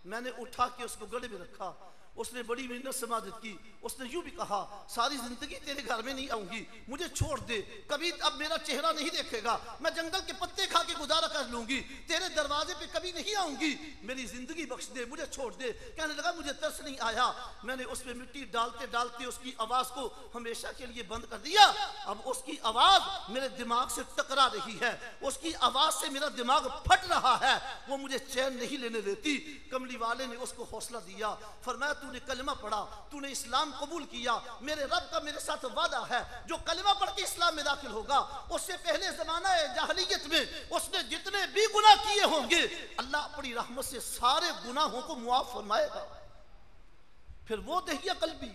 میں نے اٹھا کے اس کو گڑھے میں رکھا، اس نے بڑی محنت سے مدد کی۔ اس نے یوں بھی کہا ساری زندگی تیرے گھر میں نہیں آؤں گی، مجھے چھوڑ دے، کبھی اب میرا چہرہ نہیں دیکھے گا، میں جنگل کے پتے کھا کے گزارا کر لوں گی، تیرے دروازے پہ کبھی نہیں آؤں گی، میری زندگی بخش دے، مجھے چھوڑ دے۔ کہنے لگا مجھے ترس نہیں آیا، میں نے اس میں مٹی ڈالتے ڈالتے اس کی آواز کو ہمیشہ کے لیے بند کر دیا۔ اب اس کی آواز میرے دماغ سے ٹکرا رہی ہے، اس کی آواز سے میرا دماغ پھٹ رہا ہے، وہ مجھے چین نہیں لینے دیتی۔ کملی والے نے اس کو حوصلہ دیا، فرمایا تو نے کلمہ پڑھا، تو نے اسلام قبول کیا، میرے رب کا میرے ساتھ وعدہ ہے جو کلمہ پڑھ کے اسلام میں داخل ہوگا اس سے پہلے زمانہ جاہلیت میں اس نے جتنے بھی گناہ کیے ہوں گے اللہ اپنی رحمت سے سارے گناہوں کو معاف فرمائے گا۔ پھر وہ دہیہ قلبی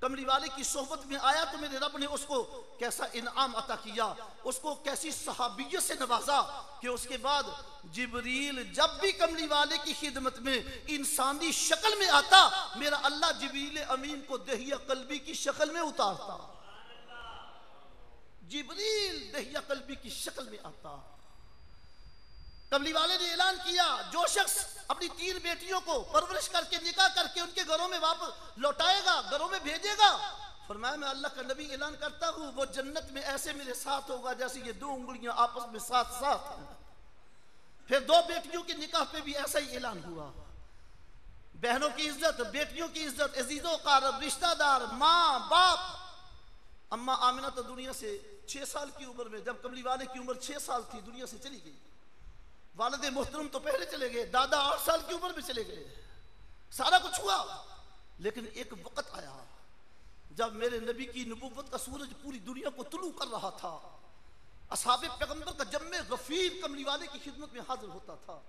کملی والے کی صحبت میں آیا تو میرے رب نے اس کو کیسا انعام عطا کیا، اس کو کیسی صحابیت سے نوازا کہ اس کے بعد جبریل جب بھی کملی والے کی خدمت میں انسانی شکل میں آتا میرا اللہ جبریل امین کو دہیہ قلبی کی شکل میں اتارتا۔ جبریل دہیہ قلبی کی شکل میں آتا۔ کملی والے نے اعلان کیا جو شخص اپنی 3 بیٹیوں کو پرورش کر کے نکاح کر کے ان کے گھروں میں واپس لوٹائے گا، گھروں میں بھیجے گا، فرمایا میں اللہ کا نبی اعلان کرتا ہوں وہ جنت میں ایسے میرے ساتھ ہوگا جیسے یہ 2 انگلیاں آپس میں ساتھ ساتھ ہیں۔ پھر 2 بیٹیوں کے نکاح پہ بھی ایسا ہی اعلان ہوا۔ بہنوں کی عزت، بیٹیوں کی عزت، عزیزوں کا رشتہ دار، ماں باپ۔ اماں آمنہ تو دنیا سے 6 سال کی عمر میں، جب کملی والے کی عمر 6 سال تھی دنیا سے چلی گئی۔ والد محترم تو پہلے چلے گئے، دادا 8 سال کی عمر میں چلے گئے، سارا کچھ ہوا۔ لیکن ایک وقت آیا جب میرے نبی کی نبوت کا سورج پوری دنیا کو طلوع کر رہا تھا، اصحاب پیغمبر کا جم غفیر کملی والے کی خدمت میں حاضر ہوتا تھا۔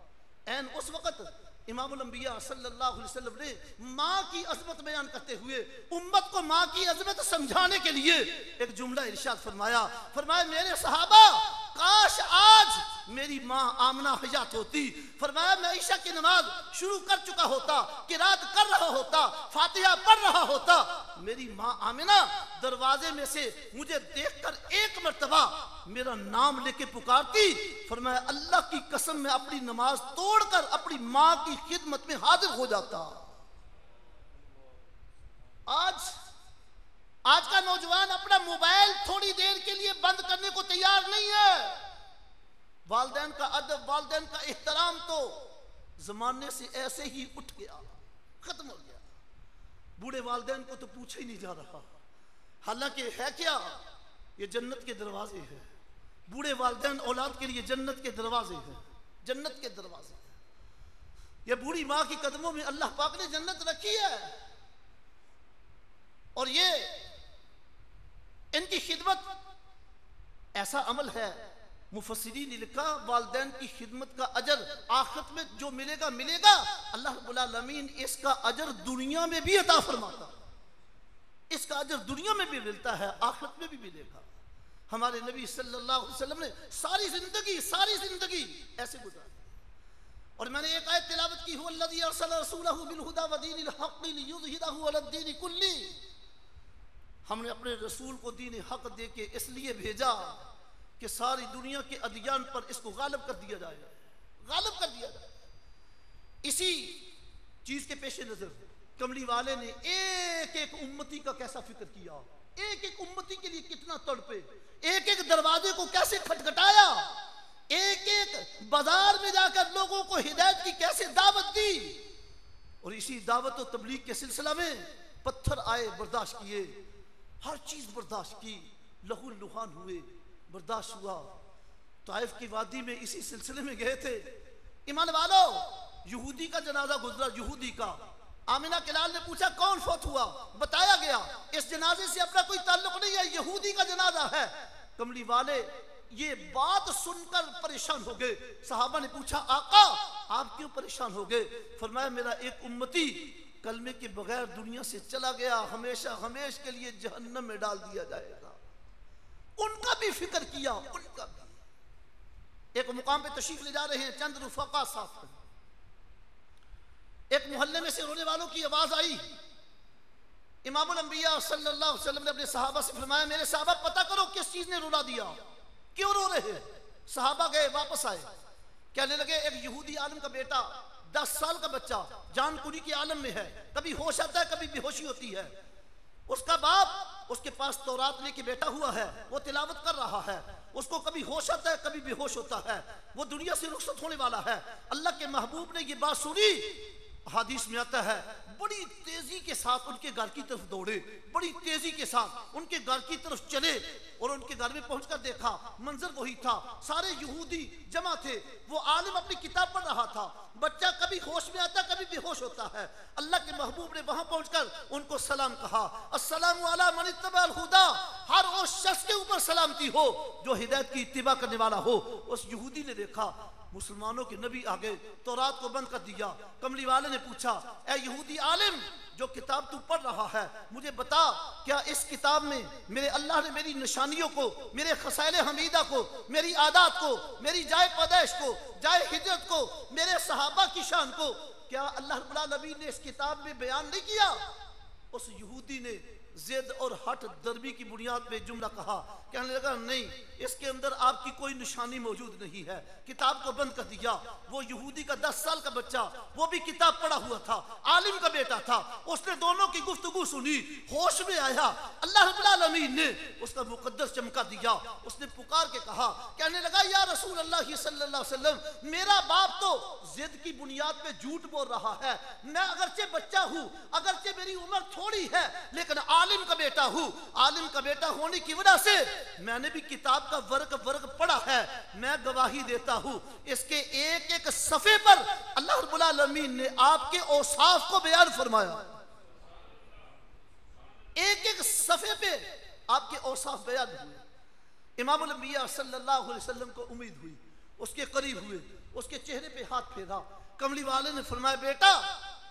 این اس وقت امام الانبیاء صلی اللہ علیہ وسلم نے ماں کی عظمت بیان کرتے ہوئے امت کو ماں کی عظمت سمجھانے کے لیے ایک جملہ ارشاد فرمایا، فرمایا میرے صحابہ کاش آج میری ماں آمنہ حیات ہوتی، فرمایا میں عشاء کی نماز شروع کر چکا ہوتا، قرات کر رہا ہوتا، فاتحہ پڑھ رہا ہوتا، میری ماں آمنہ دروازے میں سے مجھے دیکھ کر ایک مرتبہ میرا نام لے کے پکارتی، فرمایا اللہ کی قسم میں اپنی نماز توڑ کر اپنی ماں کی خدمت میں حاضر ہو جاتا۔ آج کا نوجوان اپنا موبائل تھوڑی دیر کے لیے بند کرنے کو تیار نہیں ہے۔ والدین کا ادب، والدین کا احترام تو زمانے سے ایسے ہی اٹھ گیا، ختم ہو گیا۔ بوڑھے والدین کو تو پوچھا ہی نہیں جا رہا، حالانکہ ہے کیا یہ جنت کے دروازے ہیں۔ بوڑھے والدین اولاد کے لیے جنت کے دروازے ہیں، جنت کے دروازے ہیں۔ یہ بوڑھی ماں کی قدموں میں اللہ پاک نے جنت رکھی ہے، اور یہ ان کی خدمت ایسا عمل ہے، مفسرین نے لکھا والدین کی خدمت کا اجر آخرت میں جو ملے گا اللہ رب العالمین اس کا اجر دنیا میں بھی عطا فرماتا، اس کا اجر دنیا میں بھی ملتا ہے، آخرت میں بھی ملے گا۔ ہمارے نبی صلی اللہ علیہ وسلم نے ساری زندگی ایسے گزاری۔ اور میں نے ایک آیت تلاوت کی، هو الذی ارسل رسولہ بالہدی ودین الحق لیظہرہ علی الدین کلہ، ہم نے اپنے رسول کو دین حق دے کے اس لیے بھیجا کہ ساری دنیا کے ادیان پر اس کو غالب کر دیا جائے۔ اسی چیز کے پیش نظر کملی والے نے ایک ایک امتی کا کیسا فکر کیا، ایک ایک امتی کے لیے کتنا تڑپے، ایک ایک دروازے کو کیسے کھٹکھٹایا، ایک ایک بازار میں جا کر لوگوں کو ہدایت کی کیسے دعوت دی، اور اسی دعوت و تبلیغ کے سلسلہ میں پتھر آئے برداشت کیے، ہر چیز برداشت کی، لہو لہان ہوئے برداشت ہوا۔ طائف کی وادی میں اسی سلسلے میں گئے تھے، ایمان والو یہودی کا جنازہ گزرا، یہودی کا۔ آمنہ کلال نے پوچھا کون فوت ہوا، بتایا گیا اس جنازے سے اپنا کوئی تعلق نہیں ہے، یہودی کا جنازہ ہے۔ کملی والے یہ بات سن کر پریشان ہو گئے۔ صحابہ نے پوچھا آقا آپ کیوں پریشان ہو گئے؟ فرمایا میرا ایک امتی کلمے کے بغیر دنیا سے چلا گیا، ہمیشہ ہمیش کے لیے جہنم میں ڈال دیا جائے گا۔ ان کا بھی فکر کیا، ان کا بھی۔ ایک مقام پہ تشریف لے جا رہے ہیں، چند رفقا ساتھ ہیں، ایک محلے میں سے رونے والوں کی آواز آئی۔ امام الانبیاء صلی اللہ علیہ وسلم نے اپنے صحابہ سے فرمایا میرے صحابہ پتہ کرو کس چیز نے رلا دیا، کیوں رو رہے ہیں؟ صحابہ گئے واپس آئے، کہنے لگے ایک یہودی عالم کا بیٹا 10 سال کا بچہ جان کنی کے عالم میں ہے، کبھی ہوش آتا ہے کبھی بے ہوشی ہوتی ہے، اس کا باپ اس کے پاس تورات لے کے بیٹھا ہوا ہے، وہ تلاوت کر رہا ہے، اس کو کبھی ہوش آتا ہے کبھی بے ہوش ہوتا ہے، وہ دنیا سے رخصت ہونے والا ہے۔ اللہ کے محبوب نے یہ بات سنی، حدیث میں آتا ہے بڑی تیزی کے ساتھ ان کے گھر کی طرف دوڑے، بڑی تیزی کے ساتھ ان کے گھر کی طرف چلے، اور ان کے گھر میں پہنچ کر دیکھا منظر وہی تھا، سارے یہودی جمع تھے، وہ عالم اپنی کتاب پڑھ رہا تھا، بچہ کبھی ہوش میں آتا کبھی بے ہوش ہوتا ہے۔ اللہ کے محبوب نے وہاں پہنچ کر ان کو سلام کہا، السلام علی من اتبع الہدی، ہر اس شخص کے اوپر سلامتی ہو جو ہدایت کی اتباع کرنے والا ہو۔ اس یہودی نے دیکھا مسلمانوں کے نبی آگئے، تورات کو بند کر دیا۔ کملی والے نے پوچھا اے یہودی عالم جو کتاب تو پڑھ رہا ہے مجھے بتا کیا اس کتاب میں میرے اللہ نے میری نشانیوں کو، میرے خصائل حمیدہ کو، میری عادات کو، میری جائے پیدائش کو، جائے ہجرت کو، میرے صحابہ کی شان کو کیا اللہ رب العالمین نے اس کتاب میں بیان نہیں کیا؟ اس یہودی نے زد اور ہٹ دربی کی بنیاد پہ جملہ کہا، کہنے لگا نہیں اس کے اندر آپ کی کوئی نشانی موجود نہیں ہے، کتاب کو بند کر دیا۔ وہ یہودی کا 10 سال کا بچہ، وہ بھی کتاب پڑھا ہوا تھا، عالم کا بیٹا تھا، اس نے دونوں کی گفتگو سنی، ہوش میں آیا، اللہ رب العالمین نے اس کا مقدس چمکا دیا، اس نے پکار کے کہا، کہنے لگا یا رسول اللہ صلی اللہ علیہ وسلم میرا باپ تو زد کی بنیاد پہ جھوٹ بول رہا ہے، میں اگرچہ بچہ ہوں، اگرچہ میری عمر تھوڑی ہے لیکن عالم کا بیٹا ہوں، عالم کا بیٹا ہونے کی وجہ سے میں نے بھی کتاب کا ورق پڑھا ہے، میں گواہی دیتا ہوں اس کے ایک ایک صفحے پر اللہ رب العالمین نے آپ کے اوصاف کو بیان فرمایا، ایک ایک صفحے پہ آپ کے اوصاف بیان ہوئے۔ امام الانبیاء صلی اللہ علیہ وسلم کو امید ہوئی، اس کے قریب ہوئے، اس کے چہرے پہ ہاتھ پھیرا، کملی والے نے فرمایا بیٹا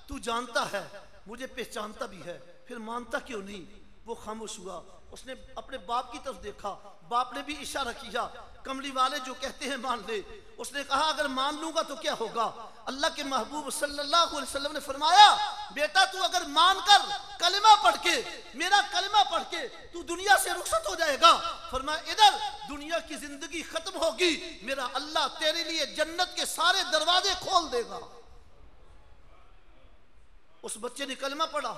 تو جانتا ہے مجھے پہچانتا بھی ہے پھر مانتا کیوں نہیں؟ وہ خاموش ہوا، اس نے اپنے باپ کی طرف دیکھا، باپ نے بھی اشارہ کیا، کملی والے جو کہتے ہیں مان لے۔ اس نے کہا اگر مان لوں گا تو کیا ہوگا؟ اللہ کے محبوب صلی اللہ علیہ وسلم نے فرمایا بیٹا تو اگر مان کر کلمہ پڑھ کے، میرا کلمہ پڑھ کے تو دنیا سے رخصت ہو جائے گا، فرمایا ادھر دنیا کی زندگی ختم ہوگی، میرا اللہ تیرے لیے جنت کے سارے دروازے کھول دے گا۔ اس بچے نے کلمہ پڑھا،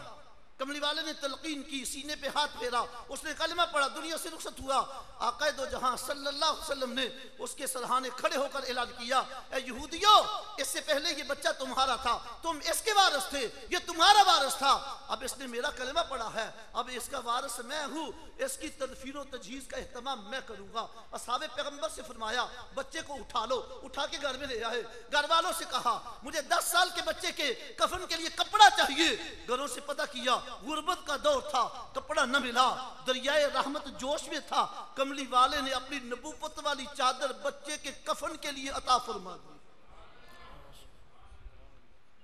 کملی والے نے تلقین کی، سینے پہ ہاتھ پھیرا، اس نے کلمہ پڑھا، دنیا سے رخصت ہوا۔ آقا دو جہاں صلی اللہ علیہ وسلم نے اس کے سرہانے کھڑے ہو کر اعلان کیا اے یہودیو اس سے پہلے یہ بچہ تمہارا تھا، تم اس کے وارث تھے، یہ تمہارا وارث تھا، اب اس نے میرا کلمہ پڑھا ہے، اب اس کا وارث میں ہوں، اس کی تدفین و تجہیز کا اہتمام میں کروں گا۔ اصحاب پیغمبر سے فرمایا بچے کو اٹھا لو، اٹھا کے گھر میں لے آئے، گھر والوں سے کہا مجھے 10 سال کے بچے کے کفن کے لیے کپڑا چاہیے، گھروں سے پتہ کیا غربت کا دور تھا، کپڑا نہ ملا، دریائے رحمت جوش میں تھا، کملی والے نے اپنی نبوت والی چادر بچے کے کفن کے لیے عطا فرما دی۔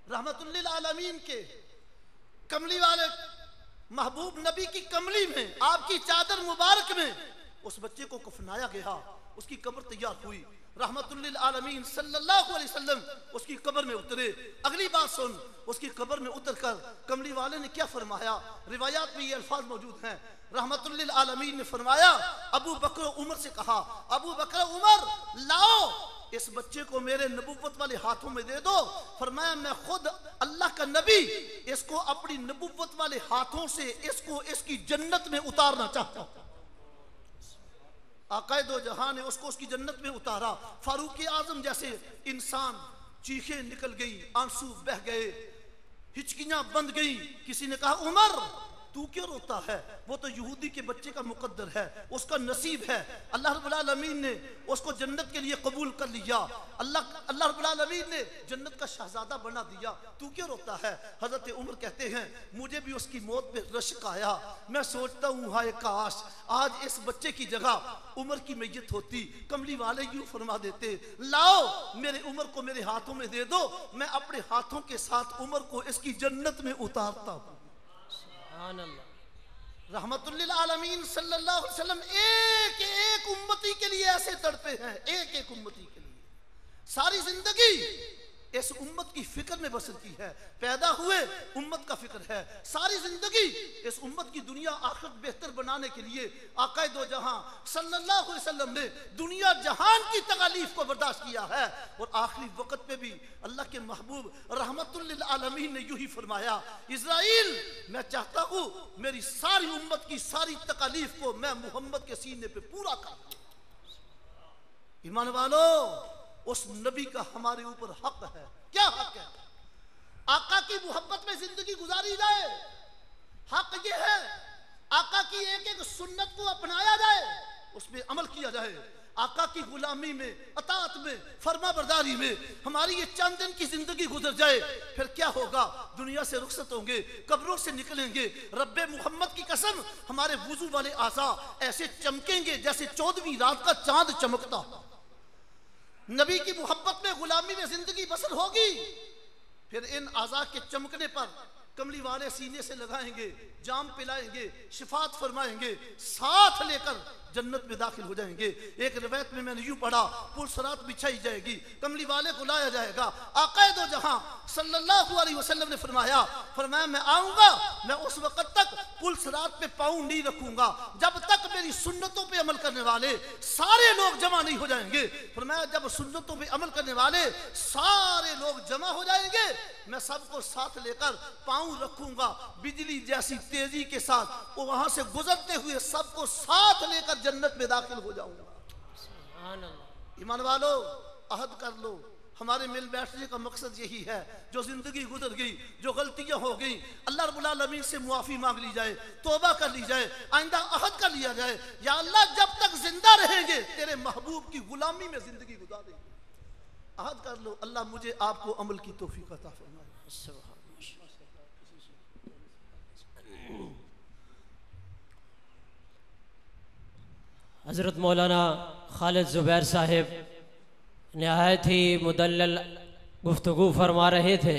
رحمت للعالمین کے کملی والے محبوب نبی کی کملی میں، آپ کی چادر مبارک میں اس بچے کو کفنایا گیا، اس کی قبر تیار ہوئی، رحمت للعالمین صلی اللہ علیہ وسلم اس کی قبر میں اترے۔ اگلی بات سن، اس کی قبر میں اتر کر کملی والے نے کیا فرمایا؟ روایات میں یہ الفاظ موجود ہیں، رحمت للعالمین نے فرمایا ابو بکر و عمر سے کہا ابو بکر و عمر لاؤ اس بچے کو میرے نبوت والے ہاتھوں میں دے دو، فرمایا میں خود اللہ کا نبی اس کو اپنی نبوت والے ہاتھوں سے اس کی جنت میں اتارنا چاہتا ہوں۔ آقا دو جہاں نے اس کو اس کی جنت میں اتارا. فاروق اعظم جیسے انسان چیخیں نکل گئی, آنسو بہ گئے, ہچکیاں بند گئی. کسی نے کہا عمر تو کیوں روتا ہے؟ وہ تو یہودی کے بچے کا مقدر ہے, اس کا نصیب ہے. اللہ رب العالمین نے اس کو جنت کے لیے قبول کر لیا. اللہ رب العالمین نے جنت کا شہزادہ بنا دیا. تو کیوں روتا ہے؟ حضرت عمر کہتے ہیں مجھے بھی اس کی موت پہ رشک آیا. میں سوچتا ہوں ہائے کاش آج اس بچے کی جگہ عمر کی میت ہوتی. کملی والے یوں فرما دیتے لاؤ میرے عمر کو میرے ہاتھوں میں دے دو, میں اپنے ہاتھوں کے ساتھ عمر کو اس کی جنت میں اتارتا ہوں. سبحان اللہ. رحمت للعالمین صلی اللہ علیہ وسلم ایک ایک امتی کے لیے ایسے تڑپے ہیں, ایک ایک امتی کے لیے. ساری زندگی اس امت کی فکر میں بسر کی ہے. پیدا ہوئے امت کا فکر ہے. ساری زندگی اس امت کی دنیا آخرت بہتر بنانے کے لیے آقا دو جہاں صلی اللہ علیہ وسلم نے دنیا جہان کی تکالیف کو برداشت کیا ہے. اور آخری وقت پہ بھی اللہ کے محبوب رحمت للعالمین نے یوں ہی فرمایا اسرائیل میں چاہتا ہوں میری ساری امت کی ساری تکالیف کو میں محمد کے سینے پہ پورا کر دوں. ایمان والو اس نبی کا ہمارے اوپر حق ہے. کیا حق ہے؟ آقا کی محبت میں زندگی گزاری جائے. حق یہ ہے آقا کی ایک ایک سنت کو اپنایا جائے, اس میں عمل کیا جائے. آقا کی غلامی میں, اطاعت میں, فرما برداری میں ہماری یہ چند دن کی زندگی گزر جائے, پھر کیا ہوگا؟ دنیا سے رخصت ہوں گے, قبروں سے نکلیں گے. رب محمد کی قسم ہمارے وضو والے اعضاء ایسے چمکیں گے جیسے 14ویں رات کا چاند چمکتا. نبی کی محبت میں غلامی میں زندگی بسر ہوگی, پھر ان اعضاء کے چمکنے پر کملی والے سینے سے لگائیں گے, جام پلائیں گے, شفاعت فرمائیں گے, ساتھ لے کر جنت میں داخل ہو جائیں گے. ایک روایت میں نے یوں پڑھا پل صراط بچھائی جائے گی, کملی والے کو لایا جائے گا. آقا دو جہاں صلی اللہ علیہ وسلم نے فرمایا میں آؤں گا, میں اس وقت تک پل صراط پہ پاؤں نہیں رکھوں گا جب تک میری سنتوں پہ عمل کرنے والے سارے لوگ جمع نہیں ہو جائیں گے. فرمایا جب سنتوں پہ عمل کرنے والے سارے لوگ جمع ہو جائیں گے میں سب کو ساتھ لے کر پاؤں رکھوں گا بجلی جیسی تیزی کے ساتھ, وہ وہاں سے گزرتے ہوئے سب کو ساتھ لے کر جنت میں داخل ہو جاؤں گا. سبحان اللہ. ایمان والو عہد کر لو, ہمارے مل بیٹھنے کا مقصد یہی ہے. جو زندگی گزر گئی, جو غلطیاں ہو گئی, اللہ رب العالمین سے معافی مانگ لی جائے, توبہ کر لی جائے, آئندہ عہد کر لیا جائے یا اللہ جب تک زندہ رہیں گے تیرے محبوب کی غلامی میں زندگی گزاریں گے. عہد کر لو. اللہ مجھے آپ کو عمل کی توفیق عطا فرمائے. حضرت مولانا خالد زبیر صاحب نہایت ہی مدلل گفتگو فرما رہے تھے.